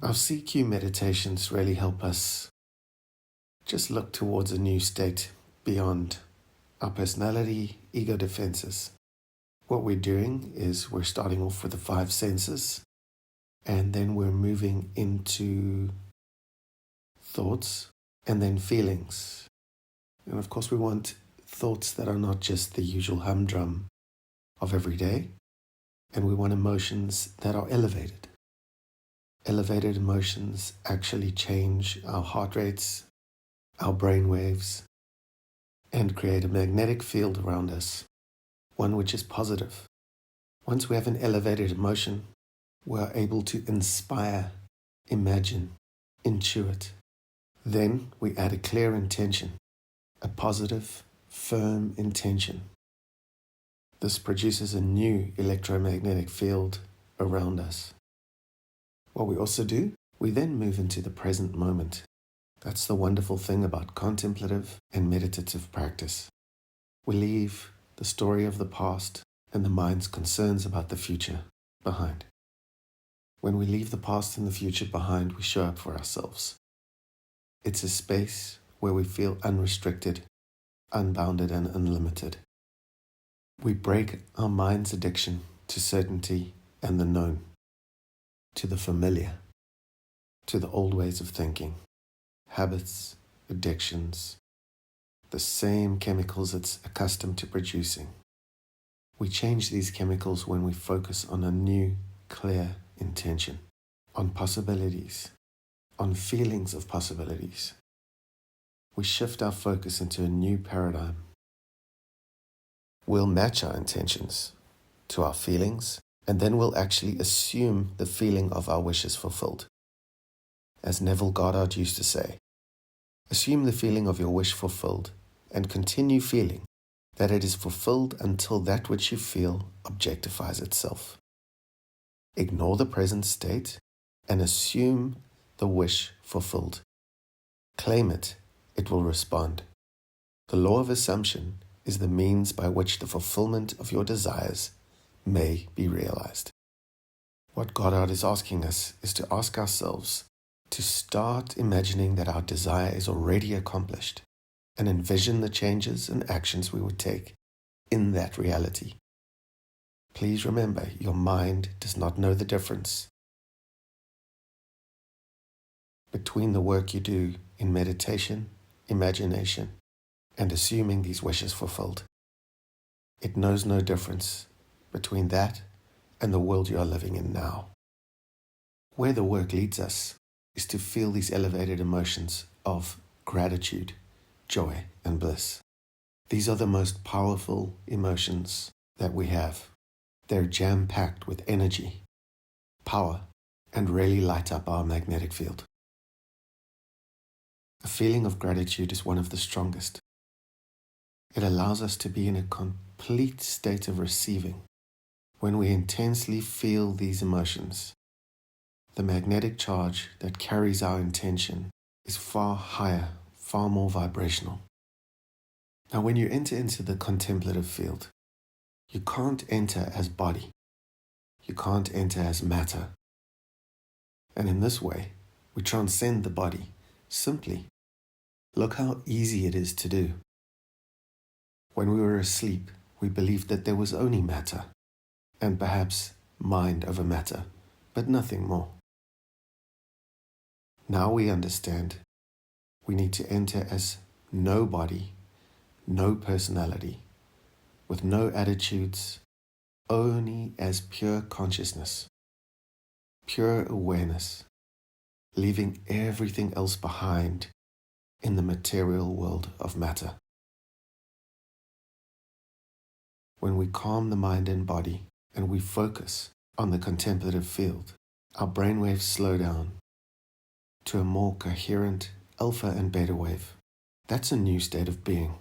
Our CQ meditations really help us just look towards a new state beyond our personality, ego defenses. What we're doing is we're starting off with the five senses, and then we're moving into thoughts and then feelings. And of course, we want thoughts that are not just the usual humdrum of every day, and we want emotions that are elevated. Elevated emotions actually change our heart rates, our brain waves, and create a magnetic field around us, one which is positive. Once we have an elevated emotion, we are able to inspire, imagine, intuit. Then we add a clear intention, a positive, firm intention. This produces a new electromagnetic field around us. What we also do, we then move into the present moment. That's the wonderful thing about contemplative and meditative practice. We leave the story of the past and the mind's concerns about the future behind. When we leave the past and the future behind, we show up for ourselves. It's a space where we feel unrestricted, unbounded, and unlimited. We break our mind's addiction to certainty and the known, to the familiar, to the old ways of thinking, habits, addictions, the same chemicals it's accustomed to producing. We change these chemicals when we focus on a new, clear intention, on possibilities, on feelings of possibilities. We shift our focus into a new paradigm. We'll match our intentions to our feelings, and then we'll actually assume the feeling of our wishes fulfilled. As Neville Goddard used to say, assume the feeling of your wish fulfilled and continue feeling that it is fulfilled until that which you feel objectifies itself. Ignore the present state and assume the wish fulfilled. Claim it, it will respond. The law of assumption is the means by which the fulfillment of your desires may be realized. What Goddard is asking us is to ask ourselves to start imagining that our desire is already accomplished and envision the changes and actions we would take in that reality. Please remember, your mind does not know the difference between the work you do in meditation, imagination, and assuming these wishes fulfilled. It knows no difference between that and the world you are living in now. Where the work leads us is to feel these elevated emotions of gratitude, joy, and bliss. These are the most powerful emotions that we have. They're jam-packed with energy, power, and really light up our magnetic field. A feeling of gratitude is one of the strongest. It allows us to be in a complete state of receiving. When we intensely feel these emotions, the magnetic charge that carries our intention is far higher, far more vibrational. Now, when you enter into the contemplative field, you can't enter as body. You can't enter as matter. And in this way, we transcend the body simply. Look how easy it is to do. When we were asleep, we believed that there was only matter, and perhaps mind over matter, but nothing more. Now we understand we need to enter as no body, no personality, with no attitudes, only as pure consciousness, pure awareness, leaving everything else behind in the material world of matter. When we calm the mind and body and we focus on the contemplative field, our brainwaves slow down to a more coherent alpha and beta wave. That's a new state of being.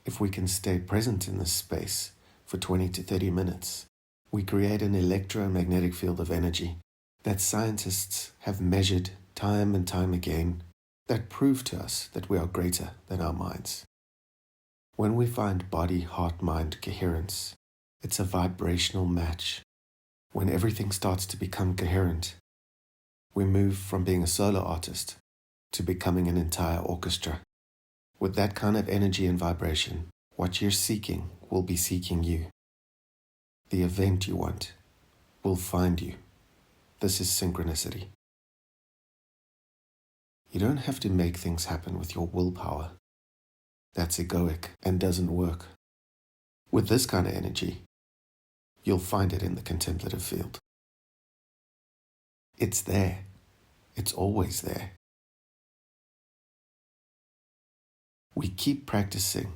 If we can stay present in this space for 20 to 30 minutes, we create an electromagnetic field of energy that scientists have measured time and time again that prove to us that we are greater than our minds. When we find body, heart, mind coherence, it's a vibrational match. When everything starts to become coherent, We move from being a solo artist to becoming an entire orchestra. With that kind of energy and vibration, what you're seeking will be seeking you. The event you want will find you. This is synchronicity. You don't have to make things happen with your willpower. That's egoic and doesn't work. With this kind of energy, you'll find it in the contemplative field. It's there. It's always there. We keep practicing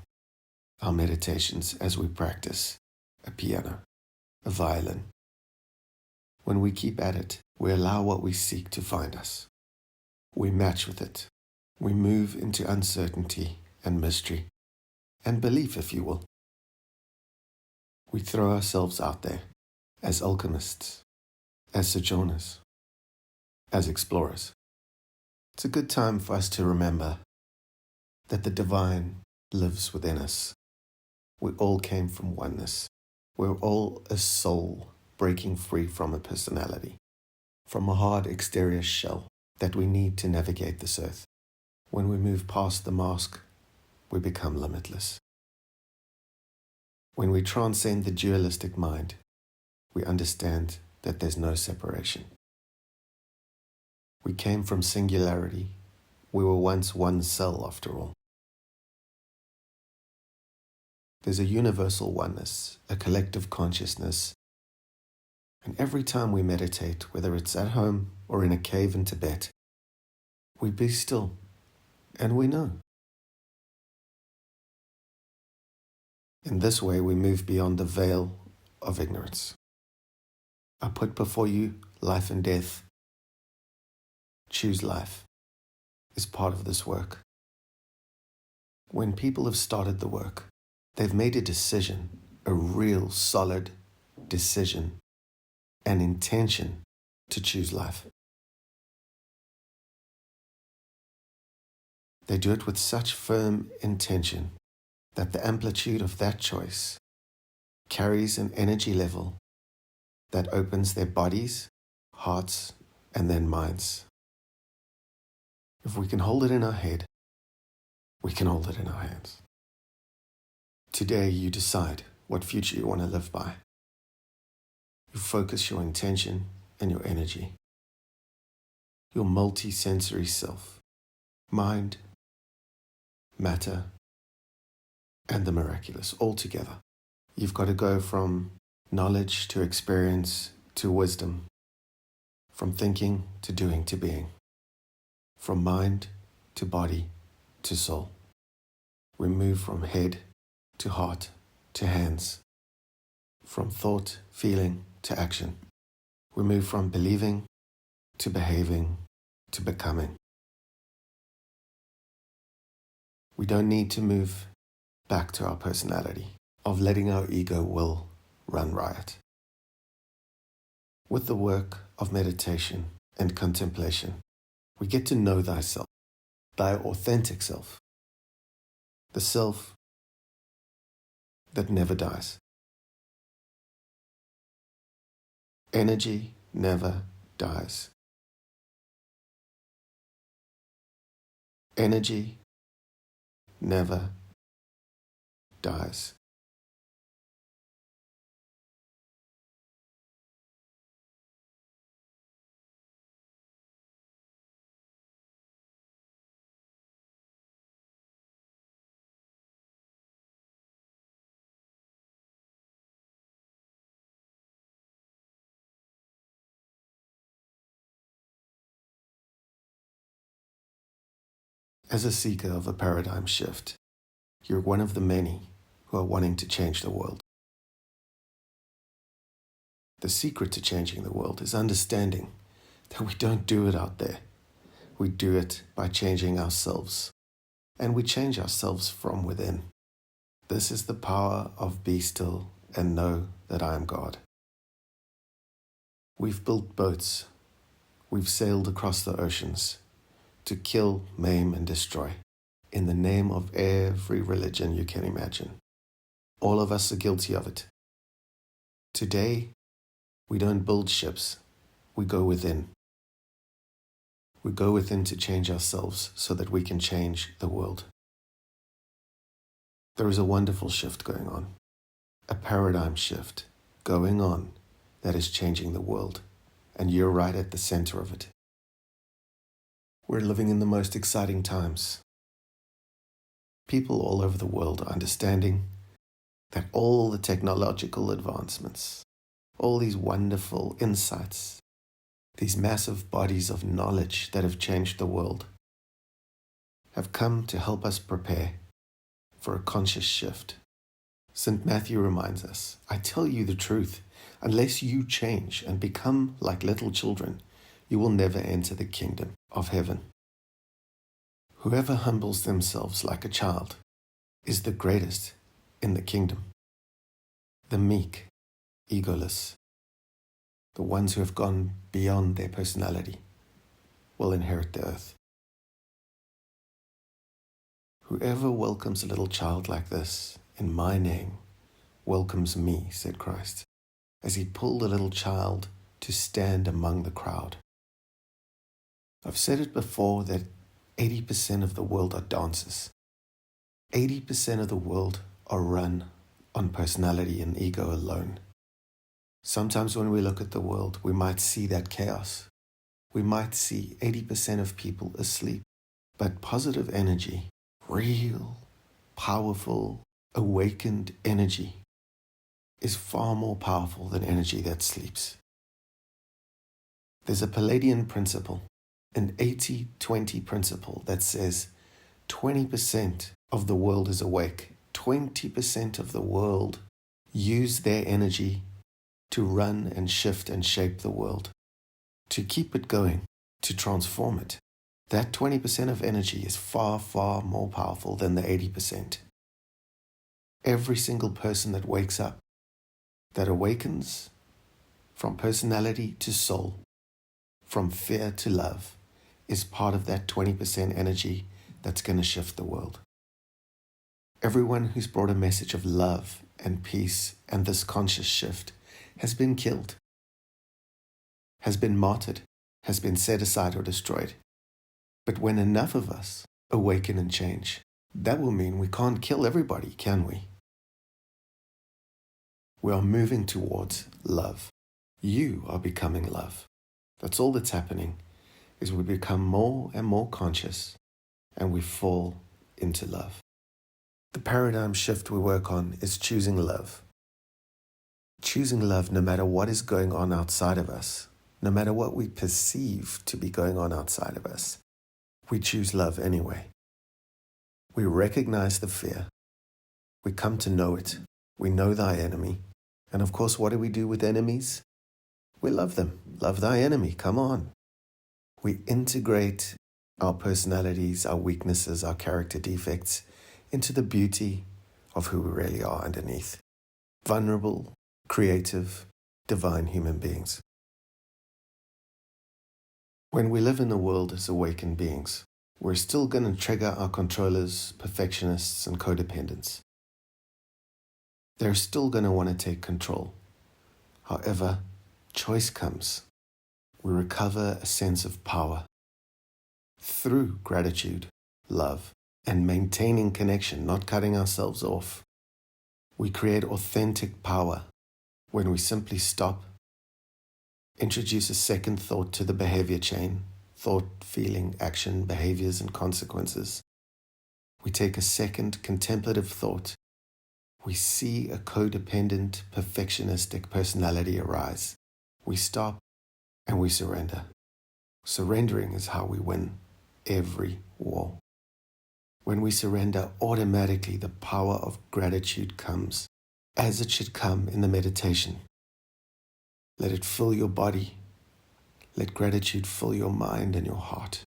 our meditations as we practice a piano, a violin. When we keep at it, we allow what we seek to find us. We match with it. We move into uncertainty and mystery and belief, if you will. We throw ourselves out there as alchemists, as sojourners, as explorers. It's a good time for us to remember that the divine lives within us. We all came from oneness. We're all a soul breaking free from a personality, from a hard exterior shell that we need to navigate this earth. When we move past the mask, we become limitless. When we transcend the dualistic mind, we understand that there's no separation. We came from singularity. We were once one cell, after all. There's a universal oneness, a collective consciousness. And every time we meditate, whether it's at home or in a cave in Tibet, we be still, and we know. In this way, we move beyond the veil of ignorance. I put before you life and death. Choose life is part of this work. When people have started the work, they've made a decision, a real solid decision, an intention to choose life. They do it with such firm intention that the amplitude of that choice carries an energy level that opens their bodies, hearts, and then minds. If we can hold it in our head, we can hold it in our hands. Today you decide what future you want to live by. You focus your intention and your energy, your multi-sensory self, mind, matter, and the miraculous all together. You've got to go from knowledge to experience to wisdom, from thinking to doing to being, from mind to body to soul. We move from head to heart to hands, from thought, feeling to action. We move from believing to behaving to becoming. We don't need to move back to our personality of letting our ego will run riot. With the work of meditation and contemplation, we get to know thyself, thy authentic self, the self that never dies. Energy never dies. Energy never dies. As a seeker of a paradigm shift, you're one of the many who are wanting to change the world. The secret to changing the world is understanding that we don't do it out there. We do it by changing ourselves, and we change ourselves from within. This is the power of be still and know that I am God. We've built boats. We've sailed across the oceans to kill, maim, and destroy in the name of every religion you can imagine. All of us are guilty of it. Today, we don't build ships, we go within. We go within to change ourselves so that we can change the world. There is a wonderful shift going on, a paradigm shift going on that is changing the world, and you're right at the center of it. We're living in the most exciting times. People all over the world are understanding that all the technological advancements, all these wonderful insights, these massive bodies of knowledge that have changed the world, have come to help us prepare for a conscious shift. St. Matthew reminds us, I tell you the truth, unless you change and become like little children, you will never enter the kingdom of heaven. Whoever humbles themselves like a child is the greatest in the kingdom. The meek, egoless, the ones who have gone beyond their personality, will inherit the earth. Whoever welcomes a little child like this, in my name, welcomes me, said Christ, as he pulled a little child to stand among the crowd. I've said it before that 80% of the world are dancers. 80% of the world are run on personality and ego alone. Sometimes when we look at the world, we might see that chaos. We might see 80% of people asleep. But positive energy, real, powerful, awakened energy, is far more powerful than energy that sleeps. There's a Palladian principle, an 80-20 principle that says 20% of the world is awake. 20% of the world use their energy to run and shift and shape the world, to keep it going, to transform it. That 20% of energy is far, far more powerful than the 80%. Every single person that wakes up, that awakens from personality to soul, from fear to love, is part of that 20% energy that's going to shift the world. Everyone who's brought a message of love and peace and this conscious shift has been killed, has been martyred, has been set aside or destroyed. But when enough of us awaken and change, that will mean we can't kill everybody, can we? We are moving towards love. You are becoming love. That's all that's happening, is we become more and more conscious and we fall into love. The paradigm shift we work on is choosing love. Choosing love no matter what is going on outside of us, no matter what we perceive to be going on outside of us. We choose love anyway. We recognize the fear. We come to know it. We know thy enemy. And of course, what do we do with enemies? We love them. Love thy enemy. Come on. We integrate our personalities, our weaknesses, our character defects into the beauty of who we really are underneath. Vulnerable, creative, divine human beings. When we live in the world as awakened beings, we're still going to trigger our controllers, perfectionists, and codependents. They're still going to want to take control. However, choice comes. We recover a sense of power through gratitude, love, and maintaining connection, not cutting ourselves off. We create authentic power when we simply stop, introduce a second thought to the behavior chain, thought, feeling, action, behaviors, and consequences. We take a second contemplative thought. We see a codependent, perfectionistic personality arise. We stop and we surrender. Surrendering is how we win every war. When we surrender, automatically the power of gratitude comes, as it should come in the meditation. Let it fill your body. Let gratitude fill your mind and your heart.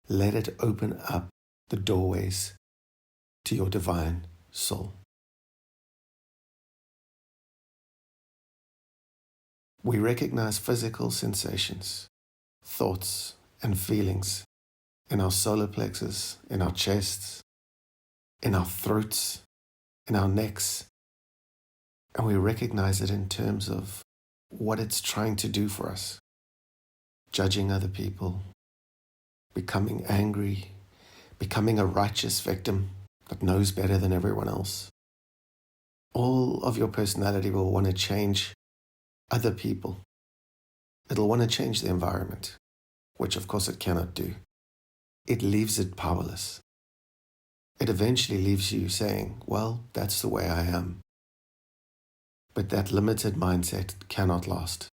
Let it open up the doorways to your divine soul. We recognize physical sensations, thoughts, and feelings in our solar plexus, in our chests, in our throats, in our necks, and we recognize it in terms of what it's trying to do for us. Judging other people, becoming angry, becoming a righteous victim that knows better than everyone else. All of your personality will want to change other people. It'll want to change the environment, which of course it cannot do. It leaves it powerless. It eventually leaves you saying, well, that's the way I am. But that limited mindset cannot last.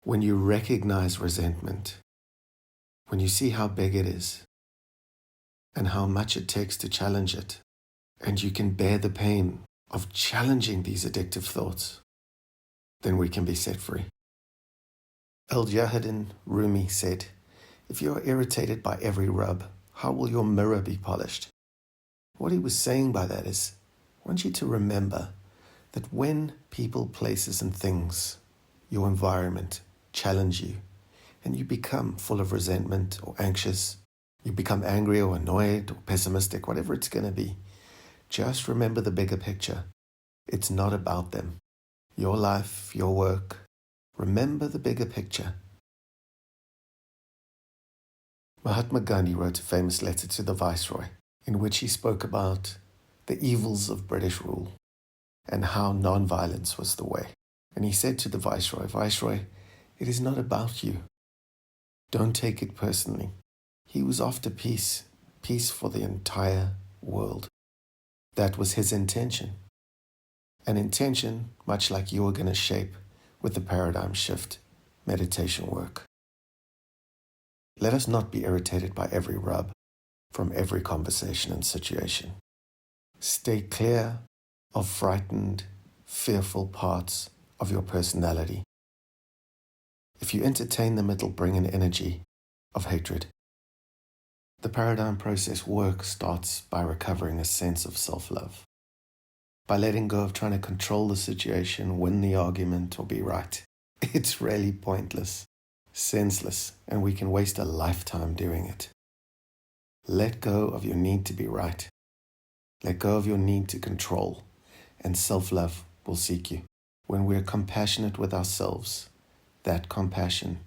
When you recognize resentment, when you see how big it is and how much it takes to challenge it, and you can bear the pain of challenging these addictive thoughts, then we can be set free. Al-Jahidin Rumi said, if you are irritated by every rub, how will your mirror be polished? What he was saying by that is, I want you to remember that when people, places, and things, your environment, challenge you, and you become full of resentment or anxious, you become angry or annoyed or pessimistic, whatever it's going to be, just remember the bigger picture. It's not about them. Your life, your work. Remember the bigger picture. Mahatma Gandhi wrote a famous letter to the Viceroy in which he spoke about the evils of British rule and how non-violence was the way. And he said to the Viceroy, Viceroy, it is not about you. Don't take it personally. He was after peace, peace for the entire world. That was his intention. An intention much like you're going to shape with the paradigm shift meditation work. Let us not be irritated by every rub from every conversation and situation. Stay clear of frightened, fearful parts of your personality. If you entertain them, it'll bring an energy of hatred. The paradigm process work starts by recovering a sense of self-love, by letting go of trying to control the situation, win the argument, or be right. It's really pointless, senseless, and we can waste a lifetime doing it. Let go of your need to be right. Let go of your need to control, and self-love will seek you. When we're compassionate with ourselves, that compassion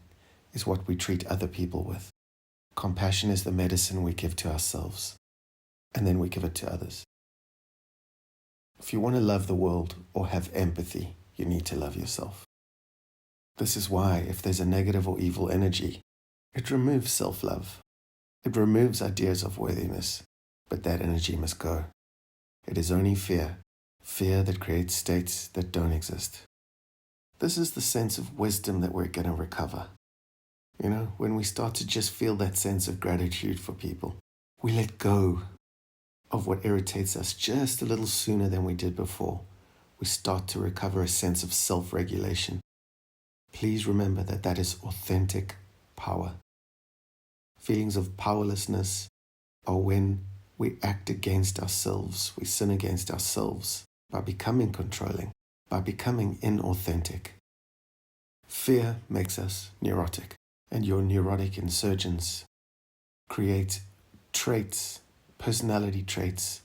is what we treat other people with. Compassion is the medicine we give to ourselves, and then we give it to others. If you want to love the world or have empathy, you need to love yourself. This is why if there's a negative or evil energy, it removes self-love. It removes ideas of worthiness, but that energy must go. It is only fear, fear that creates states that don't exist. This is the sense of wisdom that we're going to recover. You know, when we start to just feel that sense of gratitude for people, we let go of what irritates us just a little sooner than we did before. We start to recover a sense of self-regulation. Please remember that that is authentic power. Feelings of powerlessness are when we act against ourselves, we sin against ourselves by becoming controlling, by becoming inauthentic. Fear makes us neurotic, and your neurotic insurgents create traits, personality traits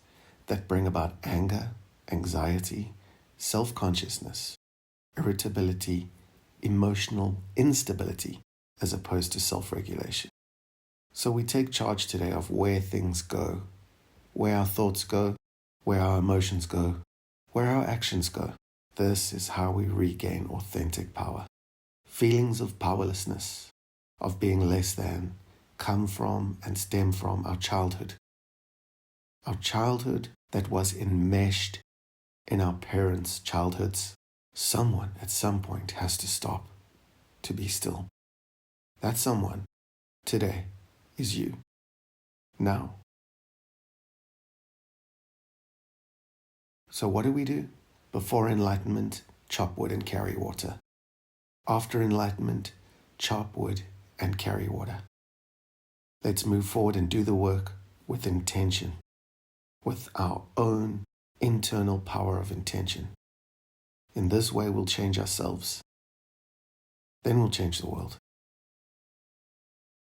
that bring about anger, anxiety, self-consciousness, irritability, emotional instability, as opposed to self-regulation. So we take charge today of where things go, where our thoughts go, where our emotions go, where our actions go. This is how we regain authentic power. Feelings of powerlessness, of being less than, come from and stem from our childhood. Our childhood that was enmeshed in our parents' childhoods. Someone at some point has to stop, to be still. That someone today is you, now. So what do? Before enlightenment, chop wood and carry water. After enlightenment, chop wood and carry water. Let's move forward and do the work with intention, with our own internal power of intention. In this way, we'll change ourselves. Then we'll change the world.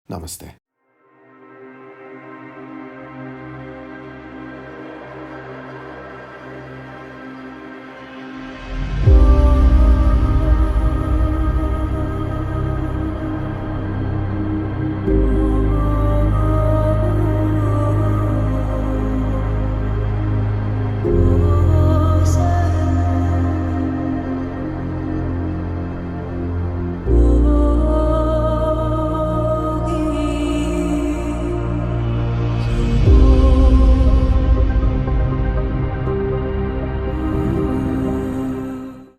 Namaste.